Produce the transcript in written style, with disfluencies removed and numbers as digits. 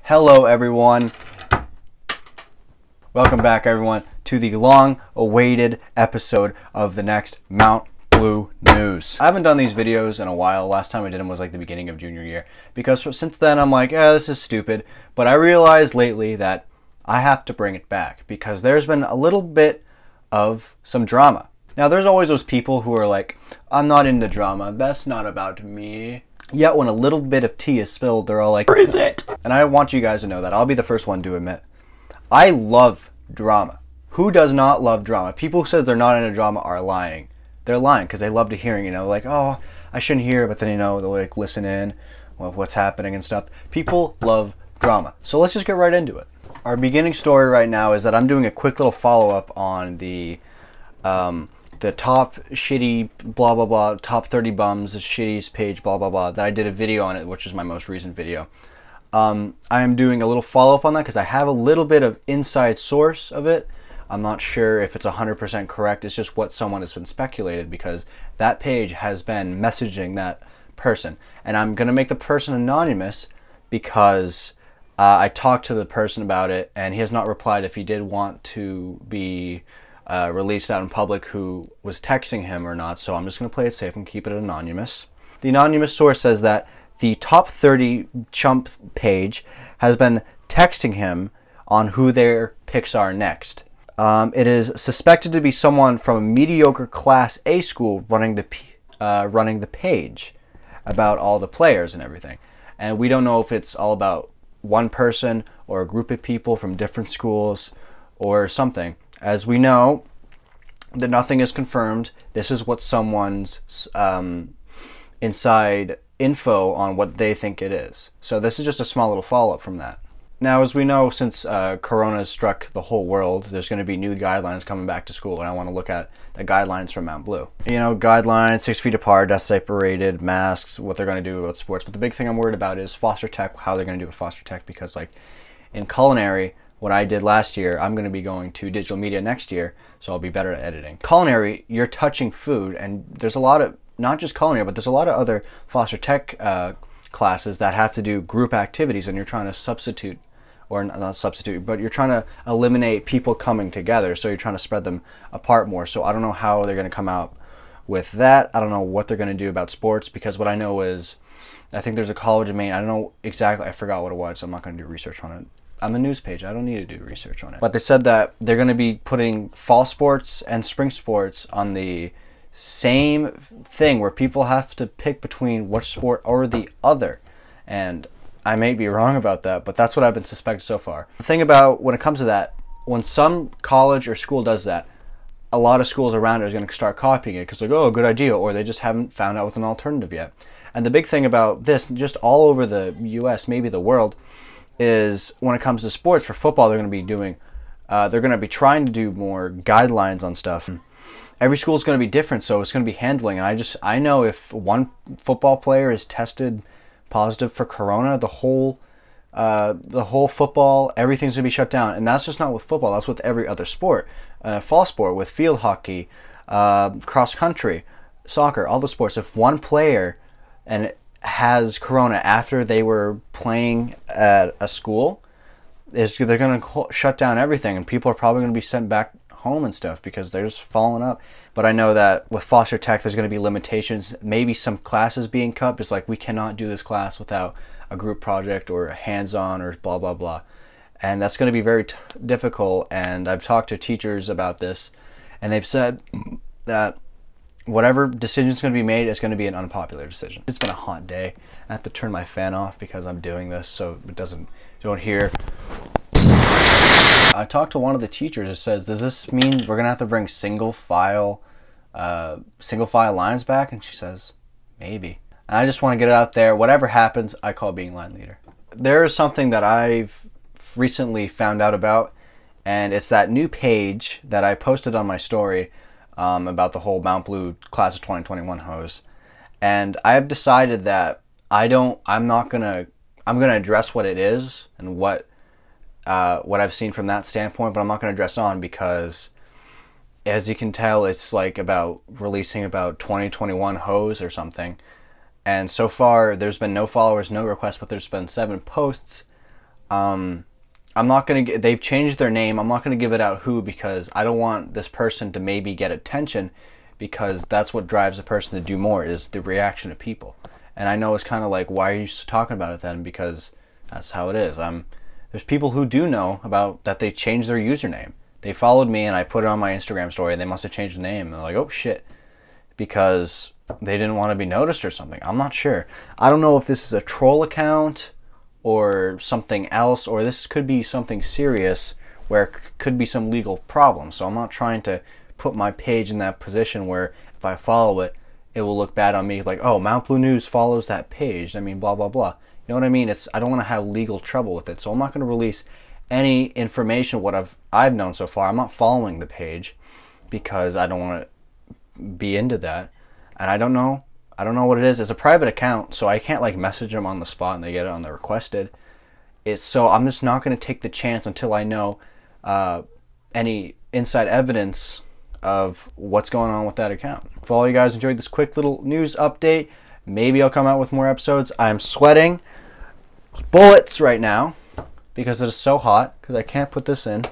Hello everyone. Welcome back everyone to the long-awaited episode of the next Mount Blue News. I haven't done these videos in a while. Last time I did them was like the beginning of junior year because since then I'm like, this is stupid. But I realized lately that I have to bring it back because there's been a little bit of some drama. Now there's always those people who are like, I'm not into drama, that's not about me. Yet when a little bit of tea is spilled, they're all like, where is it? And I want you guys to know that. I'll be the first one to admit. I love drama. Who does not love drama? People who says they're not into drama are lying. They're lying because they love to hear, like, oh, I shouldn't hear, but then, they'll like listen in, well, what's happening and stuff. People love drama. So let's just get right into it. Our beginning story right now is that I'm doing a quick little follow-up on the top shitty blah blah blah, top 30 bums, the shittiest page blah blah blah, that I did a video on it, which is my most recent video. I am doing a little follow-up on that because I have a little bit of inside source of it. I'm not sure if it's 100% correct. It's just what someone has been speculated because that page has been messaging that person. And I'm going to make the person anonymous because I talked to the person about it and he has not replied if he did want to be released out in public who was texting him or not. So I'm just going to play it safe and keep it anonymous. The anonymous source says that the top 30 chump page has been texting him on who their picks are next. It is suspected to be someone from a mediocre Class A school running the page about all the players and everything. And we don't know if it's all about one person or a group of people from different schools or something. As we know, that nothing is confirmed. This is what someone's inside info on what they think it is. So this is just a small little follow-up from that. Now, as we know, since Corona has struck the whole world, there's going to be new guidelines coming back to school, and I want to look at the guidelines from Mount Blue. Guidelines, 6 feet apart, desk separated, masks, what they're going to do about sports. But the big thing I'm worried about is foster tech, how they're going to do with foster tech, because like in culinary, what I did last year, I'm going to be going to digital media next year, so I'll be better at editing. Culinary, you're touching food, and there's a lot of, not just culinary, but there's a lot of other foster tech classes that have to do group activities, and you're trying to substitute, or not substitute, but you're trying to eliminate people coming together, so you're trying to spread them apart more. So I don't know how they're going to come out with that. I don't know what they're going to do about sports, because what I know is, I think there's a college in Maine, I don't know exactly, I forgot what it was, so I'm not going to do research on it. On the news page, I don't need to do research on it. But they said that they're going to be putting fall sports and spring sports on the same thing where people have to pick between which sport or the other. And I may be wrong about that, but that's what I've been suspected so far. The thing about when it comes to that, when some college or school does that, a lot of schools around it are going to start copying it because like, oh, good idea, or they just haven't found out with an alternative yet. And the big thing about this, just all over the US, maybe the world, is when it comes to sports, for football, they're going to be trying to do more guidelines on stuff. Every school is going to be different, so it's going to be handling. And I know if one football player is tested positive for Corona, the whole football, everything's going to be shut down. And that's just not with football, that's with every other sport. Fall sport, with field hockey, cross country, soccer, all the sports. If one player has Corona after they were playing at a school, they're going to shut down everything, and people are probably going to be sent back home and stuff because they're just following up. But I know that with foster tech, there's going to be limitations. Maybe some classes being cut. It's like, we cannot do this class without a group project or hands-on or blah, blah, blah. And that's going to be very difficult. And I've talked to teachers about this, and they've said that whatever decision is going to be made is going to be an unpopular decision. It's been a hot day. I have to turn my fan off because I'm doing this so it don't hear. I talked to one of the teachers that says, does this mean we're going to have to bring single file lines back? And she says, maybe. And I just want to get it out there. Whatever happens, I call being line leader. There is something that I've recently found out about, and it's that new page that I posted on my story about the whole Mount Blue class of 2021 hose. And I've decided that I'm gonna address what it is and what I've seen from that standpoint, but I'm not gonna address on because, as you can tell, it's like about releasing about 2021 hose or something. And so far there's been no followers, no requests, but there's been 7 posts I'm not going to, they've changed their name. I'm not going to give it out who, because I don't want this person to maybe get attention, because that's what drives a person to do more, is the reaction of people. And I know it's kind of like, why are you talking about it then? Because that's how it is. There's people who do know about that they changed their username. They followed me and I put it on my Instagram story. They must have changed the name. And they're like, oh shit, because they didn't want to be noticed or something. I'm not sure. I don't know if this is a troll account or something else, or this could be something serious where it could be some legal problem. So I'm not trying to put my page in that position where if I follow it, it will look bad on me. Like, oh, Mount Blue News follows that page. I mean, blah, blah, blah. You know what I mean? I don't want to have legal trouble with it. So I'm not going to release any information what I've known so far. I'm not following the page because I don't want to be into that. And I don't know what it is. It's a private account, so I can't like message them on the spot and they get it on the requested. So I'm just not going to take the chance until I know any inside evidence of what's going on with that account. If all you guys enjoyed this quick little news update, maybe I'll come out with more episodes. I'm sweating bullets right now because it is so hot, because I can't put this in.